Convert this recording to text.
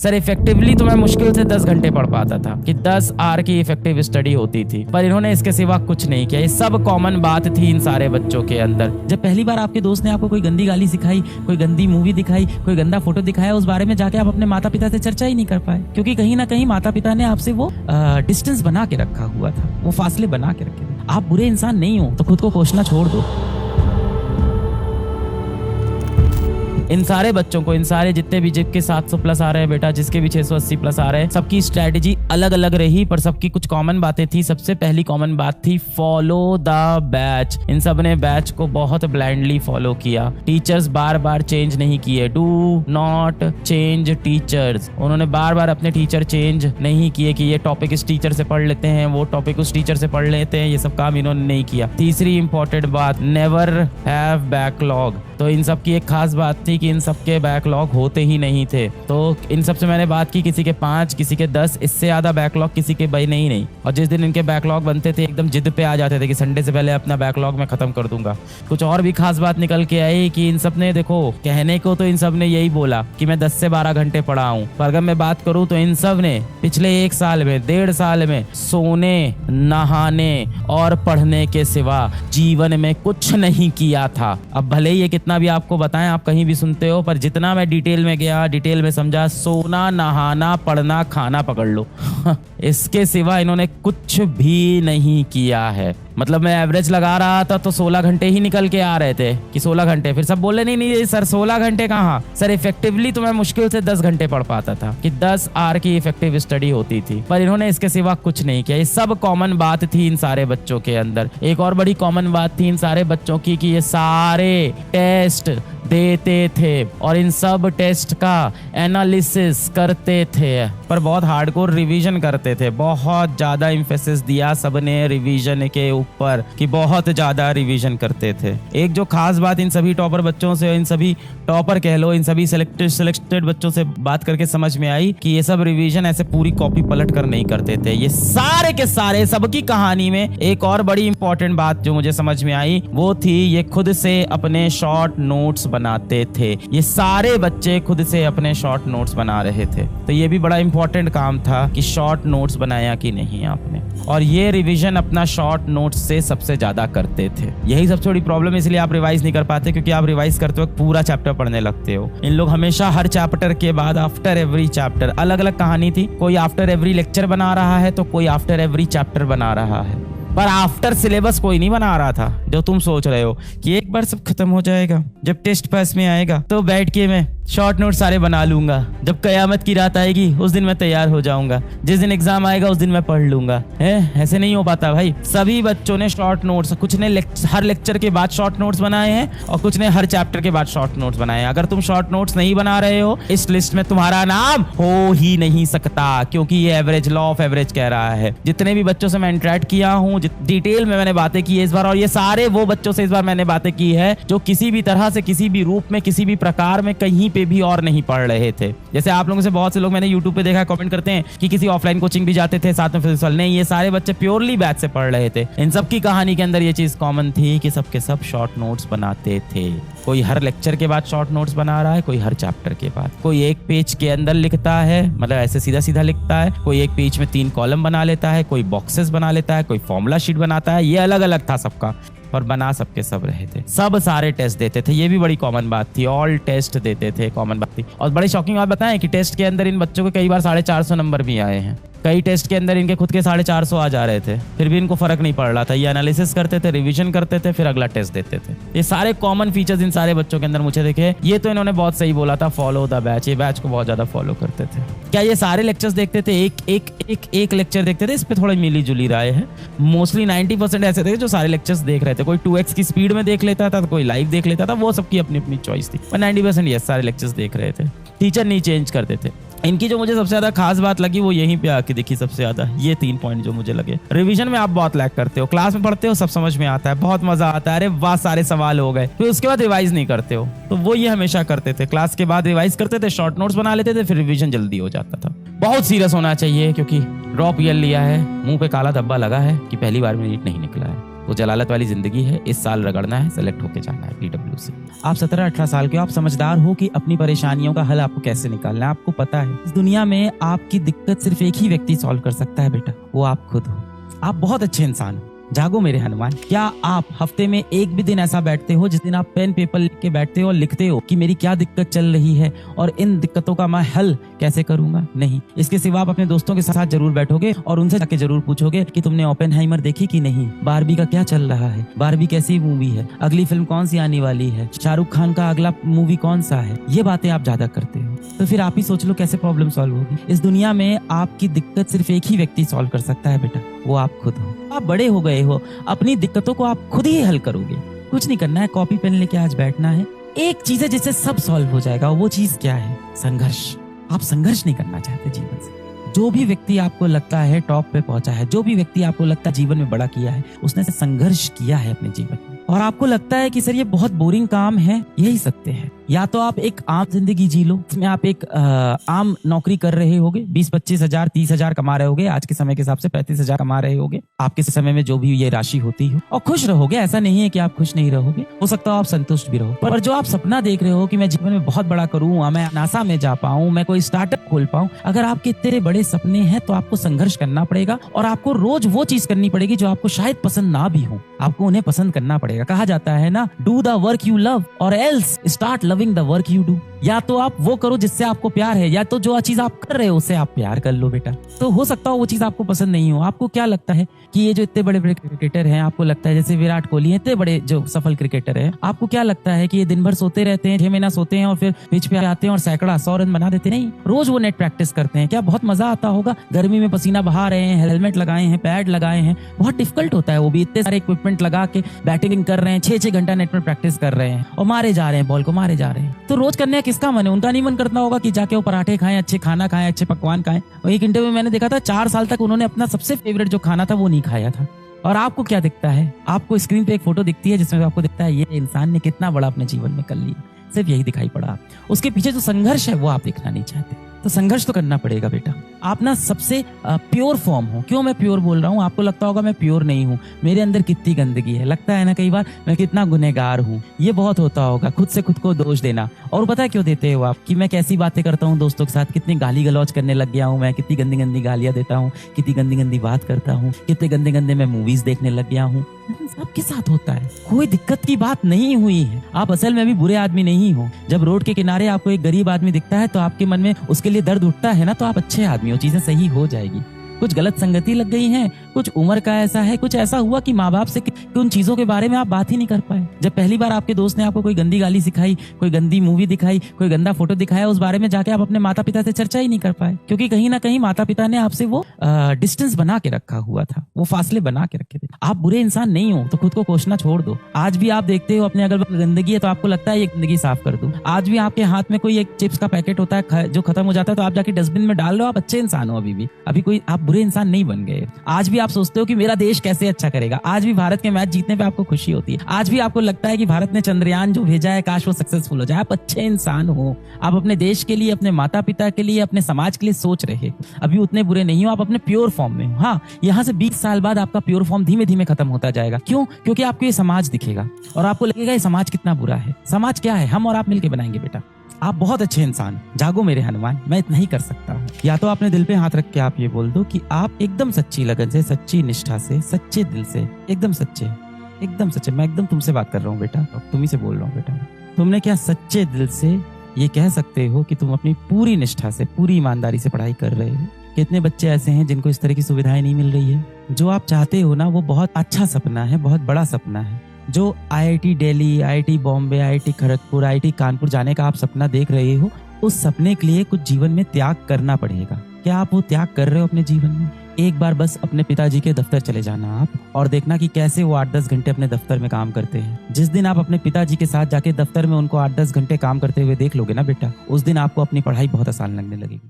Sir effectively तो मैं मुश्किल से 10 घंटे पढ़ पाता था कि 10 आवर की इफेक्टिव स्टडी होती थी, पर इन्होंने इसके सिवा कुछ नहीं किया। ये सब कॉमन बात थी इन सारे बच्चों के अंदर। जब पहली बार आपके दोस्त ने आपको कोई गंदी गाली सिखाई, कोई गंदी मूवी दिखाई, कोई गंदा फोटो दिखाया, उस बारे में जाके आप अपने माता पिता से चर्चा ही नहीं कर पाए, क्योंकि कहीं ना कहीं माता पिता ने आपसे वो डिस्टेंस बना के रखा हुआ था, वो फासले बना के रखे थे। आप बुरे इंसान नहीं हो तो खुद को कोसना छोड़ दो। इन सारे बच्चों को, इन सारे जितने भी जिसके 700 प्लस आ रहे हैं बेटा, जिसके भी 680 प्लस आ रहे हैं, सबकी स्ट्रैटेजी अलग अलग रही, पर सबकी कुछ कॉमन बातें थी। सबसे पहली कॉमन बात थी फॉलो द बैच। इन सब ने बैच को बहुत ब्लाइंडली फॉलो किया। टीचर्स बार बार चेंज नहीं किए, डू नॉट चेंज टीचर्स। उन्होंने बार बार अपने टीचर चेंज नहीं किए कि ये टॉपिक इस टीचर से पढ़ लेते हैं, वो टॉपिक उस टीचर से पढ़ लेते हैं, ये सब काम इन्होंने नहीं किया। तीसरी इंपॉर्टेंट बात, नेवर हैव बैकलॉग। तो इन सब की एक खास बात थी कि इन सब के बैकलॉग होते ही नहीं थे। तो इन सब से मैंने बात की, किसी के 5, किसी के 10, इससे ज्यादा बैकलॉग किसी के भाई नहीं। और जिस दिन इनके बैकलॉग बनते थे एकदम जिद पे आ जाते थे कि संडे से पहले अपना बैकलॉग मैं खत्म कर दूंगा। कुछ और भी खास बात निकल के आई कि इन सब ने, देखो कहने को तो इन सब ने यही बोला कि मैं 10 से 12 घंटे पढ़ा हूँ, पर अगर मैं बात करूँ तो इन सब ने पिछले 1 साल में, 1.5 साल में सोने, नहाने और पढ़ने के सिवा जीवन में कुछ नहीं किया था। अब भले ही ये कितना भी आपको बताएं, आप कहीं भी सुनते हो, पर जितना मैं डिटेल में गया, डिटेल में समझा, सोना, नहाना, पढ़ना, खाना पकड़ लो इसके सिवा इन्होंने कुछ भी नहीं किया है। मतलब मैं एवरेज लगा रहा था तो 16 घंटे ही निकल के आ रहे थे कि 16 घंटे। फिर सब बोले नहीं सर 16 घंटे कहाँ, सर इफेक्टिवली तो मैं मुश्किल से 10 घंटे पढ़ पाता था कि 10 आवर की इफेक्टिव स्टडी होती थी, पर इन्होंने इसके सिवा कुछ नहीं किया। ये सब कॉमन बात थी इन सारे बच्चों के अंदर। एक और बड़ी कॉमन बात थी इन सारे बच्चों की कि ये सारे टेस्ट देते थे और इन सब टेस्ट का एनालिसिस करते थे, पर बहुत हार्डकोर रिवीजन करते थे। बहुत ज्यादा एम्फेसिस दिया सबने रिवीजन के ऊपर कि बहुत ज्यादा रिवीजन करते थे। एक जो खास बात इन सभी टॉपर बच्चों से, इन सभी टॉपर कह लो, इन सभी सिलेक्टेड बच्चों से बात करके समझ में आई कि ये सब रिवीजन ऐसे पूरी कॉपी पलट कर नहीं करते थे। ये सारे के सारे सबकी कहानी में एक और बड़ी इंपॉर्टेंट बात जो मुझे समझ में आई वो थी ये खुद से अपने शॉर्ट नोट्स बनाते थे। ये सारे बच्चे खुद से अपने शॉर्ट नोट्स बना रहे थे। तो ये भी बड़ा इंपॉर्टेंट काम था कि शॉर्ट नोट्स बनाया कि नहीं आपने, और ये रिवीजन अपना शॉर्ट नोट्स से सबसे ज्यादा करते थे। यही सबसे बड़ी प्रॉब्लम है, इसलिए आप रिवाइज नहीं कर पाते, क्योंकि आप रिवाइज करते वक्त पूरा चैप्टर पढ़ने लगते हो। इन लोग हमेशा हर चैप्टर के बाद आफ्टर एवरी चैप्टर, अलग अलग कहानी थी, कोई आफ्टर एवरी लेक्चर बना रहा है तो कोई आफ्टर एवरी चैप्टर बना रहा है, पर आफ्टर सिलेबस कोई नहीं बना रहा था। जो तुम सोच रहे हो कि एक बार सब खत्म हो जाएगा, जब टेस्ट पास में आएगा तो बैठ के मैं शॉर्ट नोट सारे बना लूंगा, जब कयामत की रात आएगी उस दिन मैं तैयार हो जाऊंगा, जिस दिन एग्जाम आएगा उस दिन मैं पढ़ लूंगा। ऐसे नहीं हो पाता भाई। सभी बच्चों ने शॉर्ट नोट्स, कुछ ने हर लेक्चर के बाद शॉर्ट नोट्स बनाए हैं और कुछ ने हर चैप्टर के बाद शॉर्ट नोट्स बनाए हैं। अगर तुम शॉर्ट नोट्स नहीं बना रहे हो, इस लिस्ट में तुम्हारा नाम हो ही नहीं सकता, क्योंकि ये एवरेज, लॉ ऑफ एवरेज कह रहा है। जितने भी बच्चों से मैं इंटरेक्ट किया हूँ, डिटेल में मैंने बातें की है इस बार, और ये सारे वो बच्चों से इस बार मैंने बातें की है जो किसी भी तरह से, किसी भी रूप में, किसी भी प्रकार में कहीं पे भी और नहीं पढ़ रहे थे। जैसे आप लोगों से बहुत से लोग मैंने यूट्यूब पे देखा कमेंट करते हैं कि किसी ऑफलाइन कोचिंग भी जाते थे साथ में फिजिकल, नहीं, ये सारे बच्चे प्योरली बैच से पढ़ रहे थे। इन सब की कहानी के अंदर ये चीज कॉमन थी कि सबके सब शॉर्ट नोट्स बनाते थे। कोई हर लेक्चर के बाद शॉर्ट नोट्स बना रहा है, कोई हर चैप्टर के बाद, कोई एक पेज के अंदर लिखता है, मतलब ऐसे सीधा सीधा लिखता है, कोई एक पेज में 3 कॉलम बना लेता है, कोई बॉक्सेस बना लेता है, कोई फॉर्मूला शीट बनाता है। ये अलग अलग था सबका, पर बना सबके सब रहे थे। सब सारे टेस्ट देते थे, ये भी बड़ी कॉमन बात थी। ऑल टेस्ट देते थे, कॉमन बात थी। और बड़ी शॉकिंग बात बताएं कि टेस्ट के अंदर इन बच्चों को कई बार 450 नंबर भी आए हैं। कई टेस्ट के अंदर इनके खुद के 450 आ जा रहे थे, फिर भी इनको फर्क नहीं पड़ रहा था। ये एनालिसिस करते थे, रिवीजन करते थे, फिर अगला टेस्ट देते थे। ये सारे कॉमन फीचर्स इन सारे बच्चों के अंदर मुझे दिखे। ये तो इन्होंने बहुत सही बोला था, फॉलो द बैच। ये बैच को बहुत ज्यादा फॉलो करते थे। क्या ये सारे लेक्चर्स देखते थे? एक लेक्चर देखते थे? इस पे थोड़ी मिली जुली राय है। मोस्टली 90% ऐसे थे जो सारे लेक्चर्स देख रहे थे। कोई 2x की स्पीड में देख लेता था, तो कोई लाइव देख लेता था, वो सबकी अपनी अपनी चॉइस थी। पर 90% ये सारे लेक्चर्स देख रहे थे, टीचर नहीं चेंज करते थे। इनकी जो मुझे सबसे ज्यादा खास बात लगी वो यहीं पे आके दिखी सबसे ज्यादा, ये 3 पॉइंट जो मुझे लगे। रिवीजन में आप बहुत लैग करते हो, क्लास में पढ़ते हो सब समझ में आता है, बहुत मजा आता है, अरे वाह सारे सवाल हो गए, फिर उसके बाद रिवाइज नहीं करते हो। तो वो ये हमेशा करते थे, क्लास के बाद रिवाइज करते थे, शॉर्ट नोट्स बना लेते थे, फिर रिवीजन जल्दी हो जाता था। बहुत सीरियस होना चाहिए, क्योंकि ड्रॉप ईयर लिया है, मुंह पे काला धब्बा लगा है कि पहली बार में नीट नहीं निकला है। वो जलालत वाली जिंदगी है, इस साल रगड़ना है, सेलेक्ट होके जाना है PWC। आप 17-18 साल के हो, आप समझदार हो कि अपनी परेशानियों का हल आपको कैसे निकालना है, आपको पता है इस दुनिया में आपकी दिक्कत सिर्फ एक ही व्यक्ति सॉल्व कर सकता है बेटा, वो आप खुद हो। आप बहुत अच्छे इंसान हो, जागो मेरे हनुमान। क्या आप हफ्ते में एक भी दिन ऐसा बैठते हो जिस दिन आप पेन पेपर लेके के बैठते हो और लिखते हो कि मेरी क्या दिक्कत चल रही है और इन दिक्कतों का मैं हल कैसे करूंगा? नहीं। इसके सिवा आप अपने दोस्तों के साथ जरूर बैठोगे और उनसे जाके जरूर पूछोगे कि तुमने ओपेनहाइमर देखी कि नहीं, बारबी का क्या चल रहा है, बारबी कैसी मूवी है, अगली फिल्म कौन सी आने वाली है, शाहरुख खान का अगला मूवी कौन सा है। ये बातें आप ज्यादा करते हो तो फिर आप ही सोच लो कैसे प्रॉब्लम सॉल्व होगी। इस दुनिया में आपकी दिक्कत सिर्फ एक ही व्यक्ति सॉल्व कर सकता है बेटा, वो आप खुद हो। आप बड़े हो गए हो, अपनी दिक्कतों को आप खुद ही हल करोगे। कुछ नहीं करना है, कॉपी पेन लेके आज बैठना है। एक चीज है जिससे सब सॉल्व हो जाएगा, वो चीज क्या है? संघर्ष। आप संघर्ष नहीं करना चाहते जीवन से। जो भी व्यक्ति आपको लगता है टॉप पे पहुंचा है, जो भी व्यक्ति आपको लगता है जीवन में बड़ा किया है, उसने संघर्ष किया है अपने जीवन में। और आपको लगता है कि सर ये बहुत बोरिंग काम है, यही सत्य है। या तो आप एक आम जिंदगी जी लो, इसमें आप एक आम नौकरी कर रहे होगे, 20-25 हजार 30 हजार कमा रहे होगे, आज के समय के हिसाब से 35 हजार कमा रहे होगे, आपके समय में जो भी ये राशि होती हो, और खुश रहोगे। ऐसा नहीं है कि आप खुश नहीं रहोगे, हो सकता है आप संतुष्ट भी रहो। पर जो आप सपना देख रहे हो कि मैं जीवन में बहुत बड़ा करूँ, मैं नासा में जा पाऊं, मैं कोई स्टार्टअप खोल पाऊं, अगर आपके इतने बड़े सपने हैं तो आपको संघर्ष करना पड़ेगा और आपको रोज वो चीज करनी पड़ेगी जो आपको शायद पसंद ना भी हो, आपको उन्हें पसंद करना पड़ेगा। कहा जाता है ना, do the work you love और else start loving the work you do. या तो आप वो करो जिससे आपको प्यार है, या तो जो चीज आप कर रहे हो उससे आप प्यार कर लो बेटा। तो हो सकता है वो चीज आपको पसंद नहीं हो। आपको क्या लगता है कि ये जो इतने बड़े बड़े क्रिकेटर हैं, आपको लगता है जैसे विराट कोहली है, इतने बड़े जो सफल क्रिकेटर हैं, आपको क्या लगता है कि ये दिन भर सोते रहते हैं, 6 महीना सोते हैं और फिर पिच पे आते हैं और सैकड़ा 100 रन बना देते? नहीं, रोज वो नेट प्रैक्टिस करते हैं। क्या बहुत मजा आता होगा? गर्मी में पसीना बहा रहे हैं, हेलमेट लगाए हैं, पैड लगाए हैं, बहुत डिफिकल्ट होता है। वो भी इतने सारे इक्विपमेंट लगा के बैटिंग कर रहे हैं, 6-6 घंटा नेट में प्रैक्टिस कर रहे हैं और मारे जा रहे हैं, बॉल को मारे जा रहे हैं। तो रोज करने का किसका मन है? उनका नहीं मन करता होगा कि जाके वो पराठे खाएं, अच्छे खाना खाएं, अच्छे पकवान खाएं। और एक इंटरव्यू में मैंने देखा था, 4 साल तक उन्होंने अपना सबसे फेवरेट जो खाना था वो नहीं खाया था। और आपको क्या दिखता है? आपको स्क्रीन पे एक फोटो दिखती है जिसमें आपको दिखता है ये इंसान ने कितना बड़ा अपने जीवन में कर लिया, सिर्फ यही दिखाई पड़ा। उसके पीछे जो संघर्ष है वो आप देखना नहीं चाहते। तो संघर्ष तो करना पड़ेगा बेटा। आप ना सबसे प्योर फॉर्म हो। क्यों मैं प्योर बोल रहा हूँ? आपको लगता होगा मैं प्योर नहीं हूँ, मेरे अंदर कितनी गंदगी है, लगता है ना कई बार मैं कितना गुनहगार हूँ, ये बहुत होता होगा, खुद से खुद को दोष देना। और पता है क्यों देते हो आप? कि मैं कैसी बातें करता हूँ दोस्तों के साथ, कितनी गाली गलौज करने लग गया हूँ मैं, कितनी गंदी गंदी गालियां देता हूँ, कितनी गंदी गंदी बात करता हूँ, कितने गंदे गंदे मैं मूवीज देखने लग गया हूँ। सबके साथ होता है, कोई दिक्कत की बात नहीं हुई है। आप असल में भी बुरे आदमी नहीं हो। जब रोड के किनारे आपको एक गरीब आदमी दिखता है तो आपके मन में उसके लिए दर्द उठता है ना, तो आप अच्छे आदमी हो, चीजें सही हो जाएगी। कुछ गलत संगति लग गई है, कुछ उम्र का ऐसा है, कुछ ऐसा हुआ कि माँ बाप से कि उन चीजों के बारे में आप बात ही नहीं कर पाए। जब पहली बार आपके दोस्त ने आपको कोई गंदी गाली सिखाई, कोई गंदी मूवी दिखाई, कोई गंदा फोटो दिखाया, उस बारे में जाके आप अपने माता पिता से चर्चा ही नहीं कर पाए, क्योंकि कहीं ना कहीं माता पिता ने आपसे वो डिस्टेंस बना के रखा हुआ था, वो फासले बना के रखे थे। आप बुरे इंसान नहीं हो तो खुद को कोसना छोड़ दो। आज भी आप देखते हो अपने अगल बगल गंदगी है तो आपको लगता है ये गंदगी साफ कर दूं। आज भी आपके हाथ में कोई एक चिप्स का पैकेट होता है जो खत्म हो जाता है तो आप जाके डस्टबिन में डाल लो। आप अच्छे इंसान हो, अभी कोई आप बुरे इंसान नहीं बन गए। आज भी आप सोचते हो कि मेरा देश कैसे अच्छा करेगा। आज भी भारत के मैच जीतने पे आपको खुशी होती है। आज भी आपको लगता है कि भारत ने चंद्रयान जो भेजा है काश वो सक्सेसफुल हो जाए। आप अच्छे इंसान हो, आप अपने देश के लिए, अपने माता पिता के लिए, अपने समाज के लिए सोच रहे हो। अभी उतने बुरे नहीं हो, आप अपने प्योर फॉर्म में हो। हाँ, यहाँ से 20 साल बाद आपका प्योर फॉर्म धीमे धीमे खत्म होता जाएगा। क्यों? क्योंकि आपको ये समाज दिखेगा और आपको लगेगा ये समाज कितना बुरा है। समाज क्या है? हम और आप मिलकर बनाएंगे बेटा। आप बहुत अच्छे इंसान, जागो मेरे हनुमान, मैं इतना ही कर सकता हूँ। या तो अपने दिल पे हाथ रख के आप ये बोल दो कि आप एकदम सच्ची लगन से, सच्ची निष्ठा से, सच्चे दिल से, एकदम सच्चे, एकदम सच्चे। मैं एकदम तुमसे बात कर रहा हूँ बेटा, तुम ही से बोल रहा हूँ बेटा। तुमने क्या सच्चे दिल से ये कह सकते हो कि तुम अपनी पूरी निष्ठा से, पूरी ईमानदारी से पढ़ाई कर रहे हो? कितने बच्चे ऐसे हैं जिनको इस तरह की सुविधाएं नहीं मिल रही है? जो आप चाहते हो ना वो बहुत अच्छा सपना है, बहुत बड़ा सपना है। जो IIT Delhi, IIT Bombay, IIT Kharagpur, IIT Kanpur जाने का आप सपना देख रहे हो, उस सपने के लिए कुछ जीवन में त्याग करना पड़ेगा। क्या आप वो त्याग कर रहे हो अपने जीवन में? एक बार बस अपने पिताजी के दफ्तर चले जाना आप और देखना कि कैसे वो 8-10 घंटे अपने दफ्तर में काम करते हैं। जिस दिन आप अपने पिताजी के साथ जाके दफ्तर में उनको 8-10 घंटे काम करते हुए देख लोगे ना बेटा, उस दिन आपको अपनी पढ़ाई बहुत आसान लगने लगेगी।